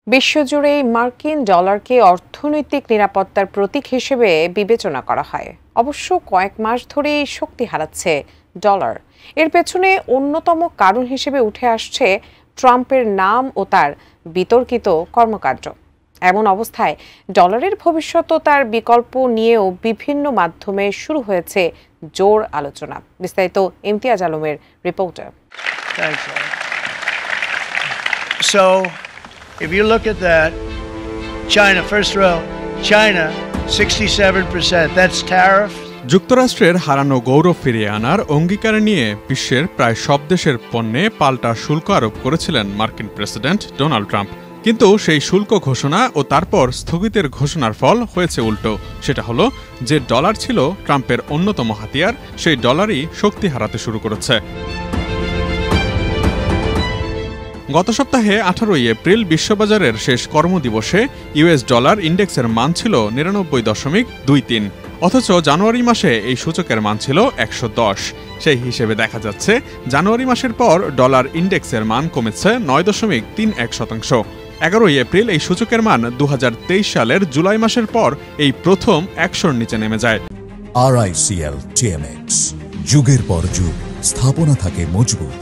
বিশ্বজুড়েই মার্কিন ডলারকে অর্থনৈতিক নিরাপত্তার প্রতীক হিসেবে বিবেচনা করা হয়। অবশ্য কয়েক মাস ধরেই শক্তি হারাচ্ছে ডলার। এর পেছনে অন্যতম কারণ হিসেবে উঠে আসছে ট্রাম্পের নাম ও তার বিতর্কিত কর্মকাণ্ড। এমন অবস্থায় ডলারের ভবিষ্যৎ ও তার বিকল্প নিয়েও বিভিন্ন মাধ্যমে শুরু হয়েছে জোর আলোচনা। বিস্তারিত ইমতিয়াজ আলমের রিপোর্টে। If you look at that, China, first row, China, 67%. That's tariff. যুক্তরাষ্ট্রের হারানো গৌরব ফিরিয়ে আনার অঙ্গীকার নিয়ে বিশ্বের প্রায় সব দেশের পণ্যে পাল্টা শুল্ক আরোপ করেছিলেন মার্কিন প্রেসিডেন্ট ডোনাল্ড ট্রাম্প। কিন্তু সেই শুল্ক ঘোষণা ও তারপর স্থগিতের ঘোষণার ফল হয়েছে উল্টো। সেটা হলো যে ডলার ছিল ট্রাম্পের অন্যতম হাতিয়ার, সেই ডলারই শক্তি হারাতে শুরু করেছে। গত সপ্তাহে 18 এপ্রিল বিশ্ববাজারের শেষ কর্মদিবসে ইউএস ডলার ইন্ডেক্সের মান ছিল 99.23। অথচ জানুয়ারি মাসে এই সূচকের মান ছিল 110। সেই হিসেবে দেখা যাচ্ছে জানুয়ারি মাসের পর ডলার ইন্ডেক্সের মান কমেছে 9.31%। 11 এপ্রিল এই সূচকের মান 2023 সালের জুলাই মাসের পর এই প্রথম 100-র নিচে নেমে যায়। RICL TMX, যুগের পর যুগ স্থাপনা থাকে মজবুত।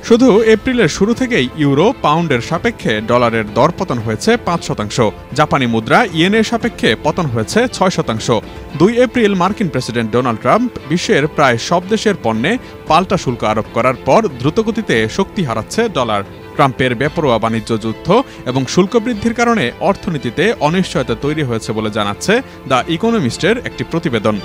শুধু এপ্রিলের শুরু থেকেই ইউরো পাউন্ডের সাপেক্ষে ডলারের দরপতন হয়েছে 5%, জাপানি মুদ্রা ইয়েনের সাপেক্ষে পতন হয়েছে 6%। 2 এপ্রিল মার্কিন প্রেসিডেন্ট ডোনাল্ড ট্রাম্প বিশ্বের প্রায় সব দেশের পণ্যে পাল্টা শুল্ক আরোপ করার পর দ্রুতগতিতে শক্তি হারাচ্ছে ডলার। ট্রাম্পের বেপরোয়া বাণিজ্য যুদ্ধ এবং শুল্ক বৃদ্ধির কারণে অর্থনীতিতে অনিশ্চয়তা তৈরি হয়েছে বলে জানাচ্ছে দ্য ইকোনমিস্টের একটি প্রতিবেদন।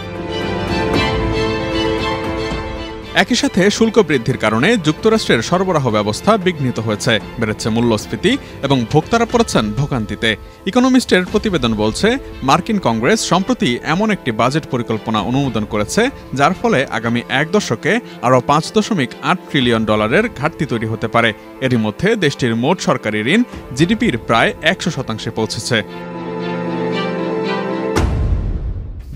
একই সাথে শুল্ক বৃদ্ধির কারণে যুক্তরাষ্ট্রের সরবরাহ ব্যবস্থা বিঘ্নিত হয়েছে, বেড়েছে মূল্যস্ফীতি এবং ভোক্তারা পড়েছেন ভোগান্তিতে। ইকোনমিস্টের প্রতিবেদন বলছে, মার্কিন কংগ্রেস সম্প্রতি এমন একটি বাজেট পরিকল্পনা অনুমোদন করেছে যার ফলে আগামী 1 দশকে আরও 5.8 ট্রিলিয়ন ডলারের ঘাটতি তৈরি হতে পারে। এরই মধ্যে দেশটির মোট সরকারি ঋণ জিডিপির প্রায় 100% পৌঁছেছে।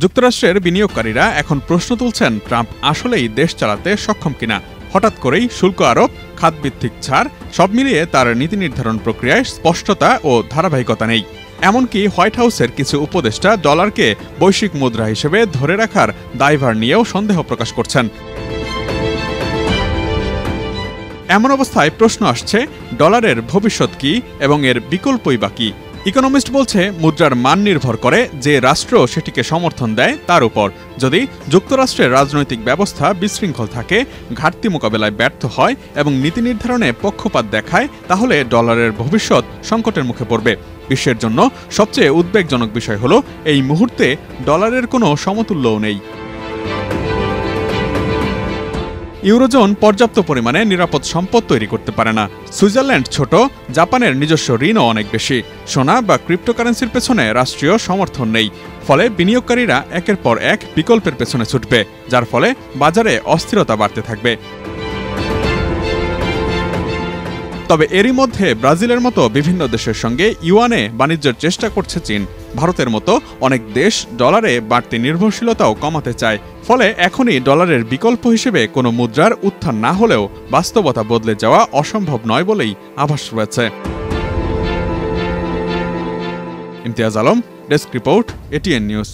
যুক্তরাষ্ট্রের বিনিয়োগকারীরা এখন প্রশ্ন তুলছেন, ট্রাম্প আসলেই দেশ চালাতে সক্ষম কিনা। হঠাৎ করেই শুল্ক আরোপ, খাতভিত্তিক ছাড়, সব মিলিয়ে তার নীতি নির্ধারণ প্রক্রিয়ায় স্পষ্টতা ও ধারাবাহিকতা নেই। এমনকি হোয়াইট হাউসের কিছু উপদেষ্টা ডলারকে বৈশ্বিক মুদ্রা হিসেবে ধরে রাখার দায়ভার নিয়েও সন্দেহ প্রকাশ করছেন। এমন অবস্থায় প্রশ্ন আসছে, ডলারের ভবিষ্যৎ কি এবং এর বিকল্পই বা কি? ইকোনমিস্ট বলছে, মুদ্রার মান নির্ভর করে যে রাষ্ট্র সেটিকে সমর্থন দেয় তার উপর। যদি যুক্তরাষ্ট্রের রাজনৈতিক ব্যবস্থা বিশৃঙ্খল থাকে, ঘাটতি মোকাবেলায় ব্যর্থ হয় এবং নীতি নির্ধারণে পক্ষপাত দেখায়, তাহলে ডলারের ভবিষ্যৎ সংকটের মুখে পড়বে। বিশ্বের জন্য সবচেয়ে উদ্বেগজনক বিষয় হলো, এই মুহূর্তে ডলারের কোনো সমতুল্যও নেই। ইউরোজোন পর্যাপ্ত পরিমাণে নিরাপদ সম্পদ তৈরি করতে পারে না। সুইজারল্যান্ড ছোট, জাপানের নিজস্ব ঋণও অনেক বেশি। সোনা বা ক্রিপ্টোকারেন্সির পেছনে রাষ্ট্রীয় সমর্থন নেই। ফলে বিনিয়োগকারীরা একের পর এক বিকল্পের পেছনে ছুটবে, যার ফলে বাজারে অস্থিরতা বাড়তে থাকবে। তবে এরই মধ্যে ব্রাজিলের মতো বিভিন্ন দেশের সঙ্গে ইউয়ানে বাণিজ্যের চেষ্টা করছে চীন। ভারতের মতো অনেক দেশ ডলারে বাড়তি নির্ভরশীলতাও কমাতে চায়। ফলে এখনই ডলারের বিকল্প হিসেবে কোনো মুদ্রার উত্থান না হলেও বাস্তবতা বদলে যাওয়া অসম্ভব নয় বলেই আভাস রয়েছে। Imtiaz Alam, desk report, ATN news.